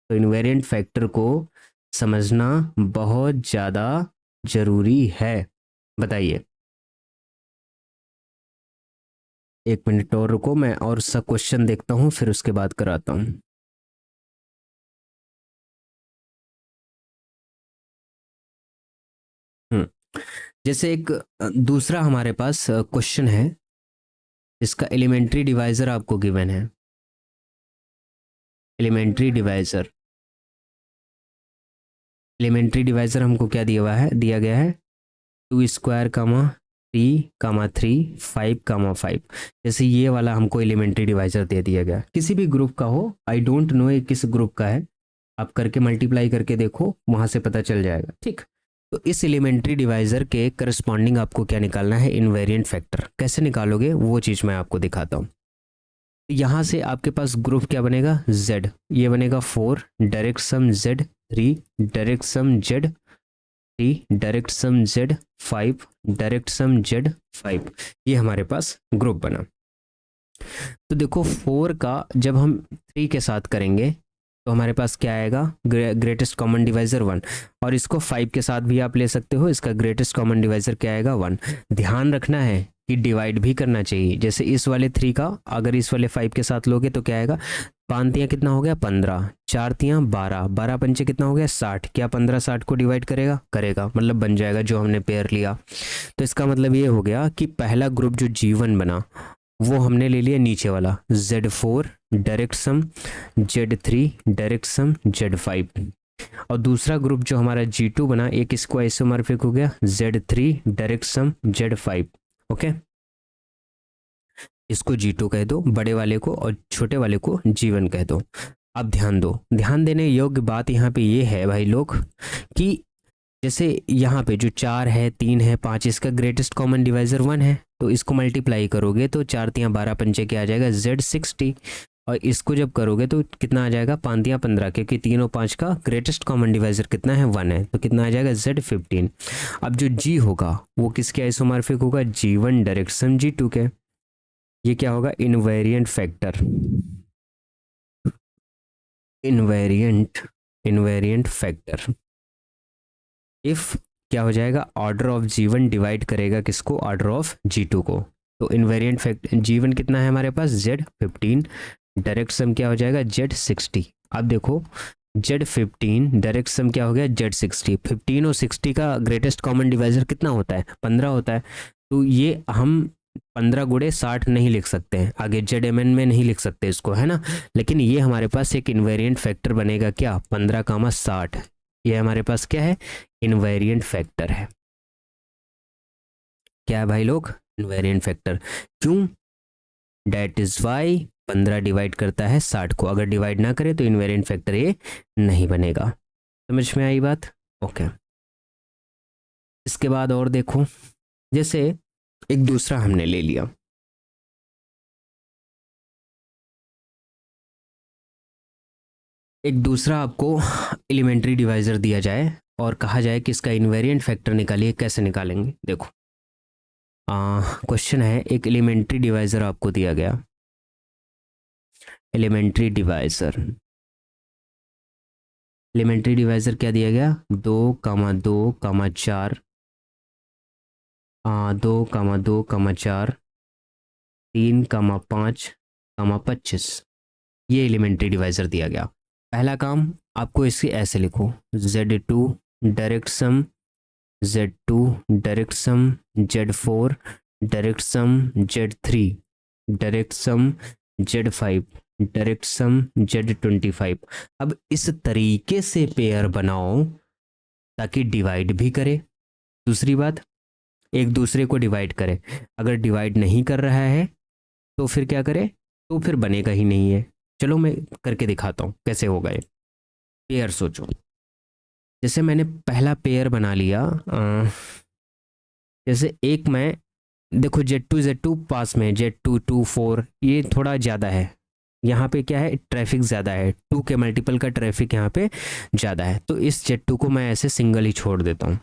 तो इनवेरिएंट फैक्टर को समझना बहुत ज़्यादा ज़रूरी है। बताइए, एक मिनट और रुको, मैं और सा क्वेश्चन देखता हूँ फिर उसके बाद कराता हूँ। जैसे एक दूसरा हमारे पास क्वेश्चन है, इसका एलिमेंट्री डिवाइजर आपको गिवन है। एलिमेंट्री डिवाइजर, एलिमेंट्री डिवाइजर हमको क्या दिया गया है 2 स्क्वायर कामा 3 कामा 3 5 कामा 5। जैसे ये वाला हमको एलिमेंट्री डिवाइजर दे दिया गया, किसी भी ग्रुप का हो, आई डोंट नो ये किस ग्रुप का है, आप करके मल्टीप्लाई करके देखो, वहां से पता चल जाएगा। ठीक, तो इस एलिमेंट्री डिवाइजर के करस्पॉन्डिंग आपको क्या निकालना है, इनवेरिएंट फैक्टर। कैसे निकालोगे वो चीज़ मैं आपको दिखाता हूँ। यहाँ से आपके पास ग्रुप क्या बनेगा, Z, ये बनेगा 4 direct sum Z 3 direct sum Z 3 direct sum Z 5 direct sum Z 5, ये हमारे पास ग्रुप बना। तो देखो 4 का जब हम 3 के साथ करेंगे तो हमारे पास क्या आएगा, ग्रेटेस्ट कॉमन डिवाइजर 1, और इसको 5 के साथ भी आप ले सकते हो, इसका ग्रेटेस्ट कॉमन डिवाइजर क्या आएगा 1। ध्यान रखना है कि डिवाइड भी करना चाहिए, जैसे इस वाले 3 का अगर इस वाले 5 के साथ लोगे तो क्या आएगा, 5 तियाँ कितना हो गया 15, 4 तियाँ 12, 12 पंचे कितना हो गया 60, क्या 15 60 को डिवाइड करेगा, मतलब बन जाएगा जो हमने पेयर लिया। तो इसका मतलब ये हो गया कि पहला ग्रुप जो G1 बना वो हमने ले लिया नीचे वाला, Z4 direct sum Z3 direct sum Z5, और दूसरा ग्रुप जो हमारा G2 बना, एक इसको आइसोमॉर्फिक हो गया Z3 direct sum Z5। Okay, इसको G2 कह दो बड़े वाले को, और छोटे वाले को G1 कह दो। अब ध्यान दो, ध्यान देने योग्य बात यहाँ पे ये है भाई लोग कि जैसे यहाँ पे जो 4 है, 3 है, 5, इसका ग्रेटेस्ट कॉमन डिवाइजर 1 है, तो इसको मल्टीप्लाई करोगे तो 4 तियाँ 12 पंचे क्या आ जाएगा Z60, और इसको जब करोगे तो कितना आ जाएगा 5 तियाँ 15, क्योंकि 3 और 5 का ग्रेटेस्ट कॉमन डिवाइजर कितना है 1 है, तो कितना आ जाएगा Z15। अब जो G होगा वो किसके आइसोमॉर्फिक होगा, G1 डायरेक्ट सम G2 के। ये क्या होगा, invariant factor, invariant factor. If क्या हो जाएगा, ऑर्डर ऑफ G1 डिवाइड करेगा किसको, ऑर्डर ऑफ G2 को। तो इनवेरिएंट फैक्टर G1 कितना है हमारे पास Z15, डायरेक्ट सम क्या हो जाएगा Z60। अब देखो Z15 डायरेक्ट सम क्या हो गया Z60। 15 और 60 का ग्रेटेस्ट कॉमन डिवाइजर कितना होता है, 15 होता है। तो ये हम 15 गुणे 60 नहीं लिख सकते हैं, आगे ZMN में नहीं लिख सकते इसको, है ना। लेकिन ये हमारे पास एक इनवेरिएंट फैक्टर बनेगा क्या, 15, 60। ये हमारे पास क्या है, इनवेरिएंट फैक्टर है। क्या है भाई लोग, इनवेरिएंट फैक्टर। क्यों, डेट इज वाई 15 डिवाइड करता है 60 को, अगर डिवाइड ना करे तो इनवेरिएंट फैक्टर ये नहीं बनेगा। समझ में आई बात, ओके। इसके बाद और देखो, जैसे एक दूसरा हमने ले लिया, एक दूसरा आपको एलिमेंट्री डिवाइजर दिया जाए और कहा जाए कि इसका इनवेरिएंट फैक्टर निकालिए, कैसे निकालेंगे देखो। क्वेश्चन है, एक एलिमेंट्री डिवाइजर आपको दिया गया, एलिमेंट्री डिवाइजर क्या दिया गया, 2,2,4, 2,2,4, 3,5,25, ये एलिमेंट्री डिवाइजर दिया गया। पहला काम आपको इसके ऐसे लिखो, Z2 डायरेक्ट सम Z2 direct sum Z4 direct sum Z3 direct sum Z5 direct sum Z25। अब इस तरीके से पेयर बनाओ ताकि डिवाइड भी करे, दूसरी बात एक दूसरे को डिवाइड करे। अगर डिवाइड नहीं कर रहा है तो फिर क्या करे, तो फिर बनेगा ही नहीं है। चलो मैं करके दिखाता हूँ कैसे होगा ये पेयर। सोचो, जैसे मैंने पहला पेयर बना लिया, जैसे एक मैं देखो Z2 पास में, Z2 2 4, ये थोड़ा ज़्यादा है, यहाँ पे क्या है ट्रैफिक ज़्यादा है, 2 के मल्टीपल का ट्रैफिक यहाँ पे ज़्यादा है, तो इस Z2 को मैं ऐसे सिंगल ही छोड़ देता हूँ।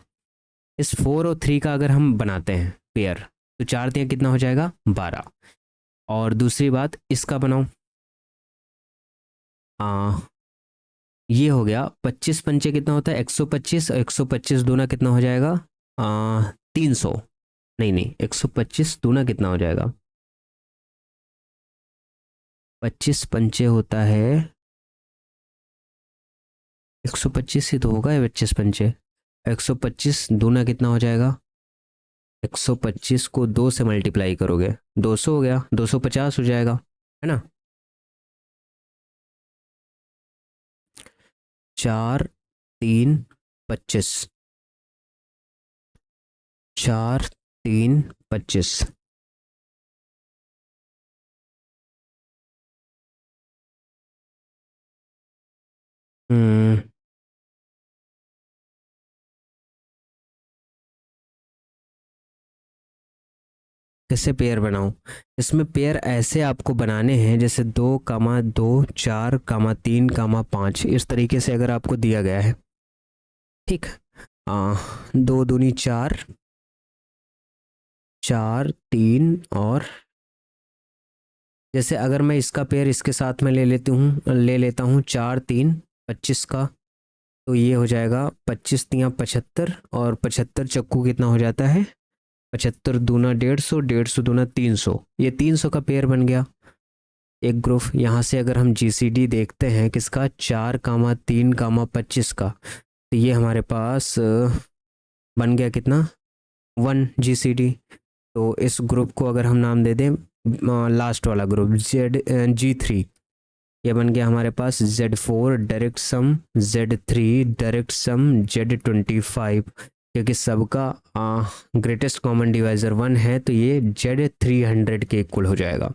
इस 4 और 3 का अगर हम बनाते हैं पेयर तो 4 तियाँ कितना हो जाएगा 12। और दूसरी बात इसका बनाओ, ये हो गया 25 पंचे कितना होता है 125, और 125 दूना कितना हो जाएगा 300, नहीं 125 दूना कितना हो जाएगा, 25 पंचे होता है 125 ही तो होगा, 25 पंचे, 125 दूना कितना हो जाएगा, 125 को 2 से मल्टीप्लाई करोगे 200 हो गया, 250 हो जाएगा, है ना। 4 3 25, 4 3 25। कैसे पेयर बनाऊं, इसमें पेयर ऐसे आपको बनाने हैं जैसे 2,2 4,3,5, इस तरीके से अगर आपको दिया गया है, ठीक। 2 दूनी 4, 4 3, और जैसे अगर मैं इसका पेयर इसके साथ में ले लेता हूँ 4 3 25 का, तो ये हो जाएगा 25 तियाँ 75, और 75 चक्कू कितना हो जाता है 75 दूना 150, 150 दूना 300, ये 300 का पेयर बन गया एक ग्रुप। यहाँ से अगर हम GCD देखते हैं किसका 4,3,25 का, तो ये हमारे पास बन गया कितना 1 GCD। तो इस ग्रुप को अगर हम नाम दे दें लास्ट वाला ग्रुप G3, ये बन गया हमारे पास Z4 direct sum Z3 direct sum Z25, क्योंकि सबका ग्रेटेस्ट कॉमन डिवाइज़र 1 है, तो ये Z300 के इक्वल हो जाएगा।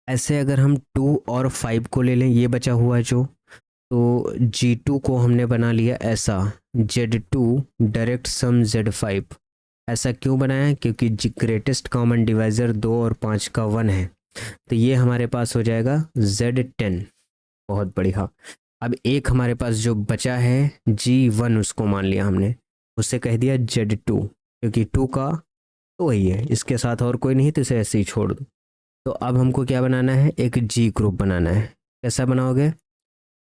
ऐसे अगर हम 2 और 5 को ले लें, ये बचा हुआ है जो, तो G2 को हमने बना लिया ऐसा, Z2 डायरेक्ट सम Z5। ऐसा क्यों बनाया है? क्योंकि ग्रेटेस्ट कॉमन डिवाइज़र 2 और 5 का 1 है, तो ये हमारे पास हो जाएगा Z10। बहुत बढ़िया। अब एक हमारे पास जो बचा है G1, उसको मान लिया हमने, उससे कह दिया Z2, क्योंकि 2 का तो वही है, इसके साथ और कोई नहीं, तो इसे ऐसे ही छोड़ दो। तो अब हमको क्या बनाना है? एक G ग्रुप बनाना है। कैसा बनाओगे?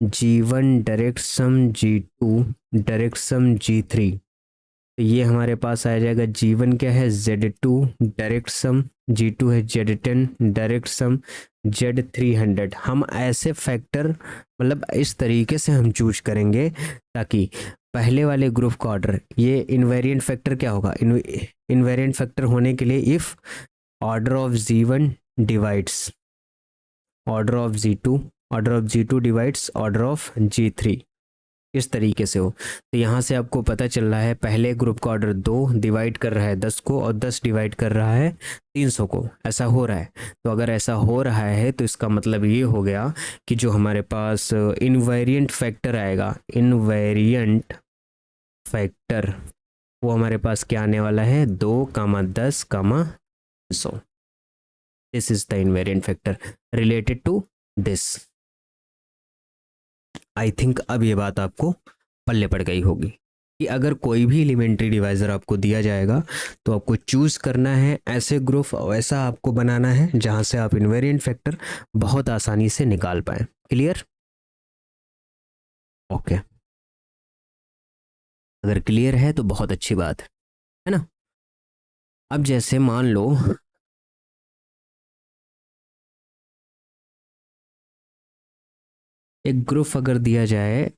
G1 direct sum G2 direct sum G3। तो ये हमारे पास आ जाएगा, G1 क्या है? Z2 डायरेक्ट सम, G2 है Z10 डायरेक्ट सम, Z300। हम ऐसे फैक्टर, मतलब इस तरीके से हम चूज करेंगे ताकि पहले वाले ग्रुप का ऑर्डर, ये इनवेरिएंट फैक्टर क्या होगा? इनवेरिएंट फैक्टर होने के लिए if order of G1 divides order of G2, order of G2 divides order of G3, इस तरीके से हो। तो यहाँ से आपको पता चल रहा है पहले ग्रुप का ऑर्डर 2 डिवाइड कर रहा है 10 को, और 10 डिवाइड कर रहा है 300 को, ऐसा हो रहा है। तो अगर ऐसा हो रहा है तो इसका मतलब ये हो गया कि जो हमारे पास इनवेरिएंट फैक्टर आएगा, इनवेरिएंट फैक्टर, वो हमारे पास क्या आने वाला है? 2, 10, 100। This is the invariant factor related to this. I think अब ये बात आपको पल्ले पड़ गई होगी कि अगर कोई भी एलिमेंट्री डिवाइज़र आपको दिया जाएगा तो आपको चूज़ करना है ऐसे ग्रुप, ऐसा आपको बनाना है जहां से आप इनवेरिएंट फैक्टर बहुत आसानी से निकाल पाए। क्लियर? ओके, अगर क्लियर है तो बहुत अच्छी बात है ना। अब जैसे मान लो एक ग्रुप अगर दिया जाए,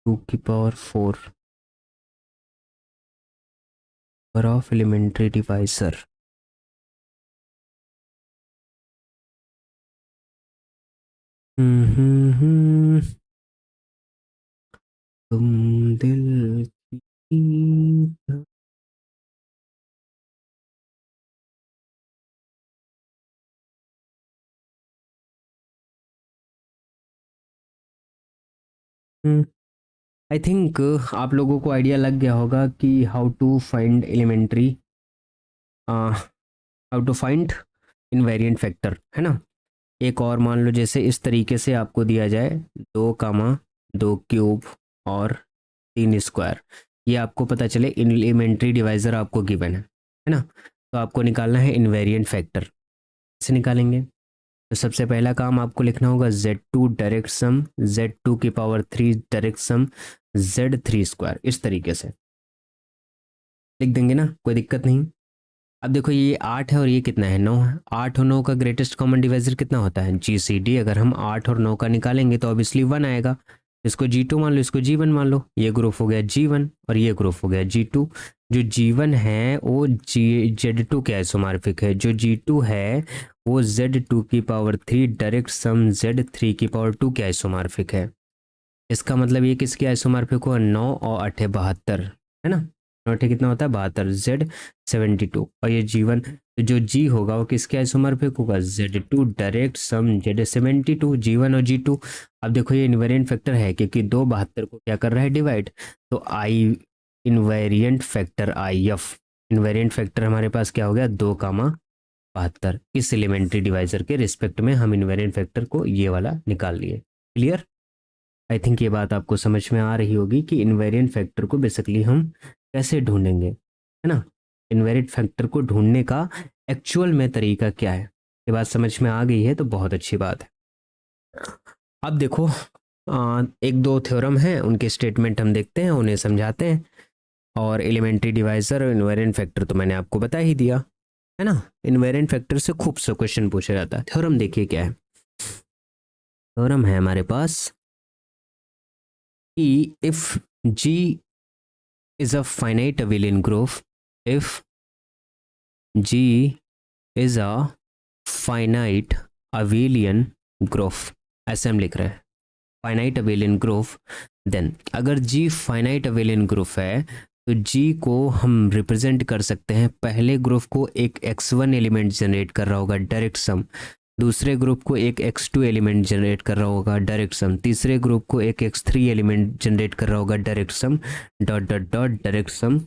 2 की पावर 4 ऑफ एलिमेंट्री डिवाइजर, तुम दिल की आई थिंक आप लोगों को आइडिया लग गया होगा कि how to find elementary, how to find invariant factor, है ना। एक और मान लो जैसे इस तरीके से आपको दिया जाए 2, 2 क्यूब और 3 स्क्वायर, ये आपको पता चले एलिमेंट्री डिवाइज़र आपको गिवन है ना। तो आपको निकालना है इनवेरिएंट फैक्टर। कैसे निकालेंगे? तो सबसे पहला काम आपको लिखना होगा Z2 डायरेक्ट सम, Z2 की power 3 direct sum, Z3 square, इस तरीके से लिख देंगे ना, कोई दिक्कत नहीं। अब देखो ये 8 है और ये कितना है? 9 है। 8 और 9 का ग्रेटेस्ट कॉमन डिवाइजर कितना होता है? GCD। अगर हम 8 और 9 का निकालेंगे तो ऑब्वियसली 1 आएगा। इसको G2 मान लो, इसको G1 मान लो। ये ग्रुप हो गया G1 और ये ग्रुप हो गया G2। जो G1 है वो Z2 के आइसोमॉर्फिक है, जो G2 है वो Z2 की पावर 3 डायरेक्ट सम Z3 की पावर 2 के आइसोमॉर्फिक है। इसका मतलब ये किसके आइसोमॉर्फिक हुआ? 9 और 8 72, है ना। 9 8 कितना होता है? 72, Z72। और ये G1, तो जो G होगा वो किसके आइसोमॉर्फिक होगा? Z2 डायरेक्ट सम Z72, G1 और G2। अब देखो ये इनवेरिएंट फैक्टर है क्योंकि 2 72 को क्या कर रहा है? डिवाइड। तो I invariant factor IF, invariant factor हमारे पास क्या हो गया? 2, 72। इस एलिमेंट्री डिवाइजर के रिस्पेक्ट में हम इनवेरिएंट फैक्टर को ये वाला निकाल लिए। क्लियर? आई थिंक ये बात आपको समझ में आ रही होगी कि इनवेरिएंट फैक्टर को बेसिकली हम कैसे ढूंढेंगे, है ना। इनवेरिएंट फैक्टर को ढूंढने का एक्चुअल में तरीका क्या है, ये बात समझ में आ गई है तो बहुत अच्छी बात है। अब देखो एक दो थ्योरम हैं, उनके स्टेटमेंट हम देखते हैं, उन्हें समझाते हैं। और एलिमेंट्री डिवाइजर और इनवेरिएंट फैक्टर तो मैंने आपको बता ही दिया, है ना। इनवेरिएंट फैक्टर से खूब सा क्वेश्चन पूछा जाता है। थ्योरम देखिए क्या है। थ्योरम है हमारे पास कि if G is a finite abelian group, if G is a finite abelian group ऐसे हम लिख रहे हैं फाइनाइट अबेलियन ग्रुप। देन अगर जी फाइनाइट अबेलियन ग्रुप है तो जी को हम रिप्रेजेंट कर सकते हैं, पहले ग्रुप को एक x1 एलिमेंट जनरेट कर रहा होगा डायरेक्ट सम, दूसरे ग्रुप को एक x2 एलिमेंट जनरेट कर रहा होगा डायरेक्ट सम, तीसरे ग्रुप को एक x3 एलिमेंट जनरेट कर रहा होगा direct sum, dot dot dot direct sum,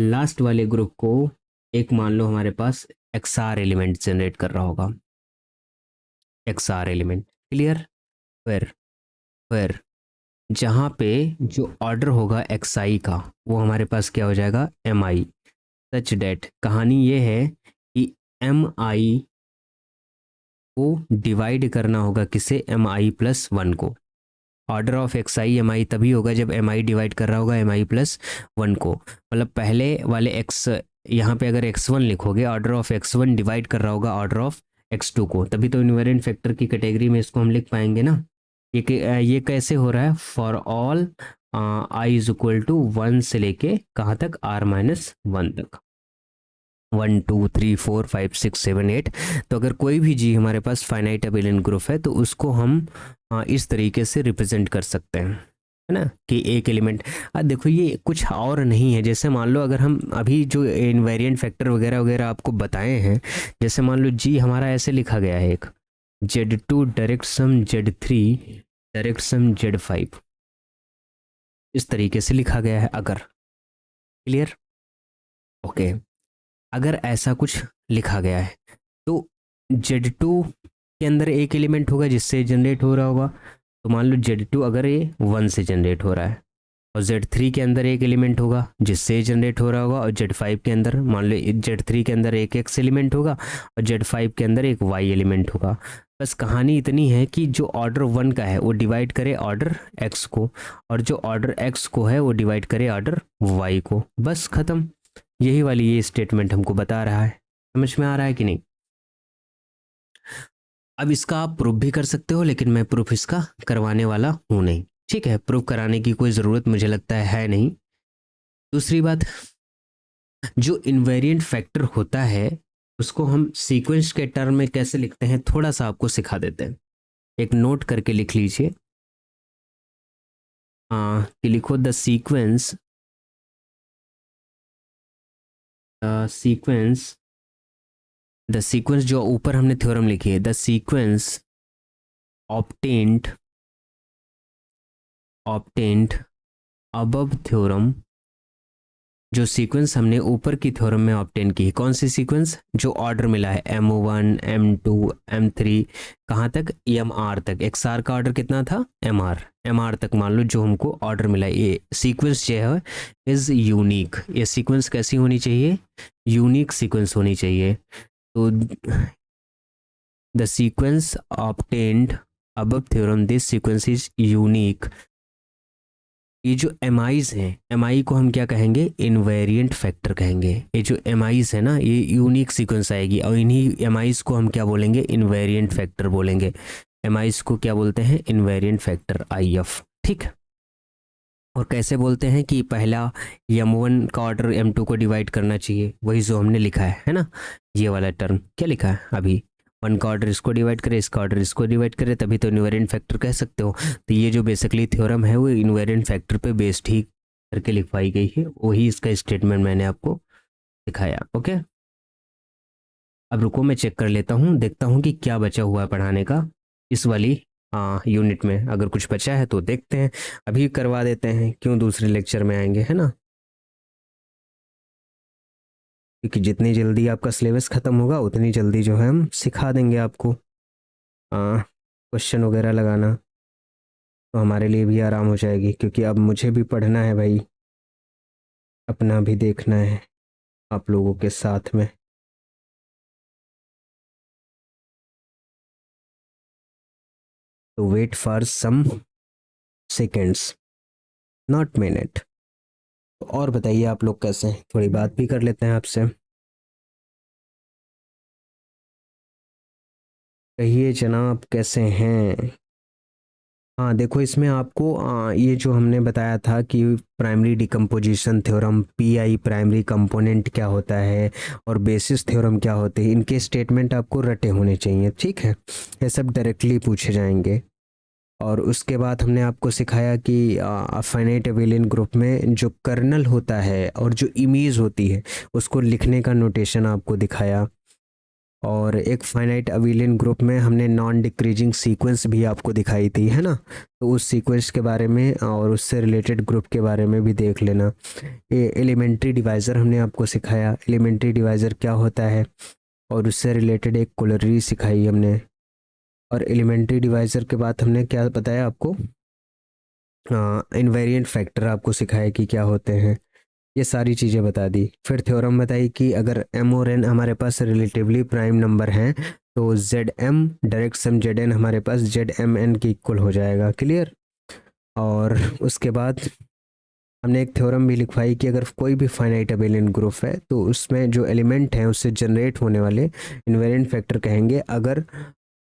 last वाले ग्रुप को एक मान लो हमारे पास XR एलिमेंट जनरेट कर रहा होगा, XR एलिमेंट। क्लियर? फिर जहाँ पे जो ऑर्डर होगा xi का वो हमारे पास क्या हो जाएगा mi, सच डेट कहानी ये है कि mi को डिवाइड करना होगा किसे, mi+1 को। ऑर्डर ऑफ xi mi तभी होगा जब mi डिवाइड कर रहा होगा mi+1 को, मतलब पहले वाले x, यहाँ पे अगर x1 लिखोगे ऑर्डर ऑफ x1 डिवाइड कर रहा होगा ऑर्डर ऑफ x2 को, तभी तो इन्वेरिएंट फैक्टर की कैटेगरी में इसको हम लिख पाएंगे ना। ये कैसे हो रहा है, for all i is equal to 1 से लेके कहाँ तक r-1 तक, 1 2 3 4 5 6 7 8। तो अगर कोई भी जी हमारे पास फाइनाइट अबेलियन ग्रुप है तो उसको हम इस तरीके से रिप्रेजेंट कर सकते हैं, है ना, कि एक एलिमेंट। देखो ये कुछ और नहीं है, जैसे मान लो अगर हम अभी जो इनवेरिएंट फैक्टर वगैरह वगैरह आपको बताए हैं, जैसे मान लो जी हमारा ऐसे लिखा गया है, एक Z2 direct sum Z3 direct sum Z5, इस तरीके से लिखा गया है अगर। क्लियर? ओके। अगर ऐसा कुछ लिखा गया है तो Z2 के अंदर एक एलिमेंट होगा जिससे जनरेट हो रहा होगा, तो मान लो Z2 अगर ये 1 से जनरेट हो रहा है, और Z3 के अंदर एक एलिमेंट होगा जिससे जनरेट हो रहा होगा, और Z5 के अंदर मान लो Z3 के अंदर एक X एलिमेंट होगा और Z5 के अंदर एक Y एलिमेंट होगा। बस कहानी इतनी है कि जो ऑर्डर 1 का है वो डिवाइड करे ऑर्डर X को, और जो ऑर्डर X को है वो डिवाइड करे ऑर्डर Y को, बस खत्म। यही वाली ये स्टेटमेंट हमको बता रहा है, समझ में आ रहा है कि नहीं? अब इसका आप प्रूफ भी कर सकते हो, लेकिन मैं प्रूफ इसका करवाने वाला हूं नहीं, ठीक है, प्रूफ कराने की कोई ज़रूरत मुझे लगता है नहीं। दूसरी बात, जो इनवेरिएंट फैक्टर होता है उसको हम सीक्वेंस के टर्म में कैसे लिखते हैं थोड़ा सा आपको सिखा देते हैं, एक नोट करके लिख लीजिए। कि लिखो द सीक्वेंस जो ऊपर हमने थ्योरम लिखी है, the sequence obtained above theorem, जो सीक्वेंस हमने ऊपर की थ्योरम में ऑब्टेन की, कौन सी सीक्वेंस, जो ऑर्डर मिला है M1 M2 M3 कहाँ तक, EMR तक। XR का ऑर्डर कितना था, MR तक मान लो जो हमको ऑर्डर मिला, ये सीक्वेंस जो है इज यूनिक। ये सीक्वेंस कैसी होनी चाहिए, यूनिक सीक्वेंस होनी चाहिए। तो the sequence obtained above theorem, this sequence is unique. ये जो एमआईज हैं, एमआई को हम क्या कहेंगे, इनवेरिएंट फैक्टर कहेंगे। ये जो एमआईज है ना, ये यूनिक सीक्वेंस आएगी, और इन्हीं एमआईज को हम क्या बोलेंगे, इनवेरिएंट फैक्टर बोलेंगे। एमआईज को क्या बोलते हैं, इनवेरिएंट फैक्टर IF, ठीक। और कैसे बोलते हैं कि पहला M1 का ऑर्डर M2 को डिवाइड करना चाहिए, वही जो हमने लिखा है ना, ये वाला टर्म क्या लिखा है अभी, 1 का ऑर्डर इसको डिवाइड करे, इसका ऑर्डर इसको डिवाइड करे, तभी तो इनवेरिएंट फैक्टर कह सकते हो। तो ये जो बेसिकली थ्योरम है वो इनवेरिएंट फैक्टर पे बेस्ड ही करके लिखवाई गई है, वही इसका स्टेटमेंट मैंने आपको दिखाया। ओके, अब रुको मैं चेक कर लेता हूँ, देखता हूँ कि क्या बचा हुआ है पढ़ाने का इस वाली यूनिट में। अगर कुछ बचा है तो देखते हैं, अभी करवा देते हैं, क्यों दूसरे लेक्चर में आएंगे, है ना, क्योंकि जितनी जल्दी आपका सिलेबस ख़त्म होगा उतनी जल्दी जो है हम सिखा देंगे आपको क्वेश्चन वगैरह लगाना, तो हमारे लिए भी आराम हो जाएगी, क्योंकि अब मुझे भी पढ़ना है भाई, अपना भी देखना है आप लोगों के साथ में। तो wait for some seconds, not minute. और बताइए आप लोग कैसे हैं, थोड़ी बात भी कर लेते हैं आपसे। कहिए जनाब कैसे हैं। हाँ देखो, इसमें आपको ये जो हमने बताया था कि primary decomposition theorem, PI primary component क्या होता है और बेसिस थ्योरम क्या होते हैं, इनके स्टेटमेंट आपको रटे होने चाहिए, ठीक है, ये सब डायरेक्टली पूछे जाएंगे। और उसके बाद हमने आपको सिखाया कि फाइनाइट अबेलियन ग्रुप में जो कर्नल होता है और जो इमेज होती है उसको लिखने का नोटेशन आपको दिखाया। और एक फाइनाइट अबेलियन ग्रुप में हमने नॉन डिक्रीजिंग सीक्वेंस भी आपको दिखाई थी, है ना। तो उस सीक्वेंस के बारे में और उससे रिलेटेड ग्रुप के बारे में भी देख लेना। ये एलिमेंट्री डिवाइज़र हमने आपको सिखाया, एलिमेंट्री डिवाइज़र क्या होता है, और उससे रिलेटेड एक कोलरी सिखाई हमने। और एलिमेंट्री डिवाइज़र के बाद हमने क्या बताया आपको, इनवेरिएंट फैक्टर आपको सिखाया कि क्या होते हैं, ये सारी चीज़ें बता दी। फिर थ्योरम बताई कि अगर m और n हमारे पास रिलेटिवली प्राइम नंबर हैं तो zm डायरेक्ट सम zn हमारे पास zmn के इक्वल हो जाएगा। क्लियर। और उसके बाद हमने एक थ्योरम भी लिखवाई कि अगर कोई भी फाइनाइट अबेलियन ग्रुप है तो उसमें जो एलिमेंट हैं उससे जनरेट होने वाले इन्वेरिएंट फैक्टर कहेंगे अगर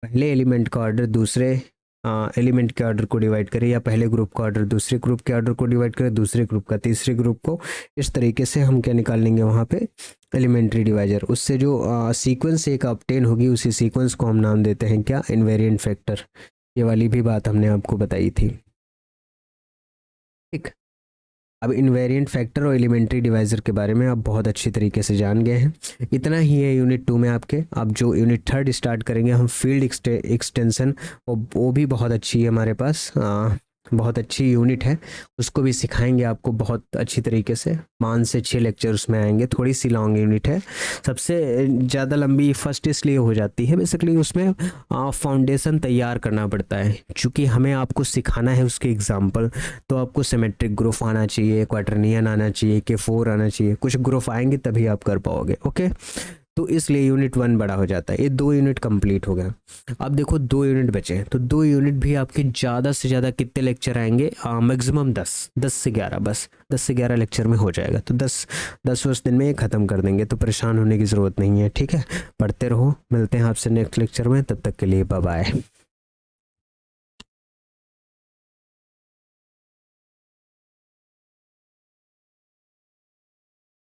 पहले एलिमेंट का ऑर्डर दूसरे एलिमेंट के ऑर्डर को डिवाइड करे, या पहले ग्रुप का ऑर्डर दूसरे ग्रुप के ऑर्डर को डिवाइड करे, दूसरे ग्रुप का तीसरे ग्रुप को। इस तरीके से हम क्या निकाल लेंगे वहाँ पे, एलिमेंट्री डिवाइजर। उससे जो सीक्वेंस एक ऑब्टेन होगी उसी सीक्वेंस को हम नाम देते हैं क्या, इनवेरिएंट फैक्टर। ये वाली भी बात हमने आपको बताई थी। ठीक। अब इनवेरिएंट फैक्टर और एलिमेंट्री डिवाइज़र के बारे में आप बहुत अच्छी तरीके से जान गए हैं। इतना ही है यूनिट 2 में आपके। अब जो यूनिट 3 स्टार्ट करेंगे हम, फील्ड एक्सटेंशन, वो भी बहुत अच्छी है हमारे पास, बहुत अच्छी यूनिट है, उसको भी सिखाएंगे आपको बहुत अच्छी तरीके से। 5 से 6 लेक्चर उसमें आएंगे, थोड़ी सी लॉन्ग यूनिट है, सबसे ज़्यादा लंबी फर्स्ट इसलिए हो जाती है बेसिकली उसमें फाउंडेशन तैयार करना पड़ता है, क्योंकि हमें आपको सिखाना है उसके एग्जाम्पल। तो आपको सिमेट्रिक ग्रुप आना चाहिए, क्वाटर्नियन आना चाहिए, K4 आना चाहिए, कुछ ग्रुप आएंगे तभी आप कर पाओगे। ओके, तो इसलिए यूनिट 1 बड़ा हो जाता है। ये 2 यूनिट कंप्लीट हो गया। अब देखो 2 यूनिट बचे हैं, तो 2 यूनिट भी आपके ज़्यादा से ज़्यादा कितने लेक्चर आएंगे, मैक्सिमम 10 से 11, बस 10 से 11 लेक्चर में हो जाएगा। तो 10 दिन में ये ख़त्म कर देंगे, तो परेशान होने की ज़रूरत नहीं है। ठीक है, पढ़ते रहो, मिलते हैं आपसे नेक्स्ट लेक्चर में, तब तक के लिए बाय बाय।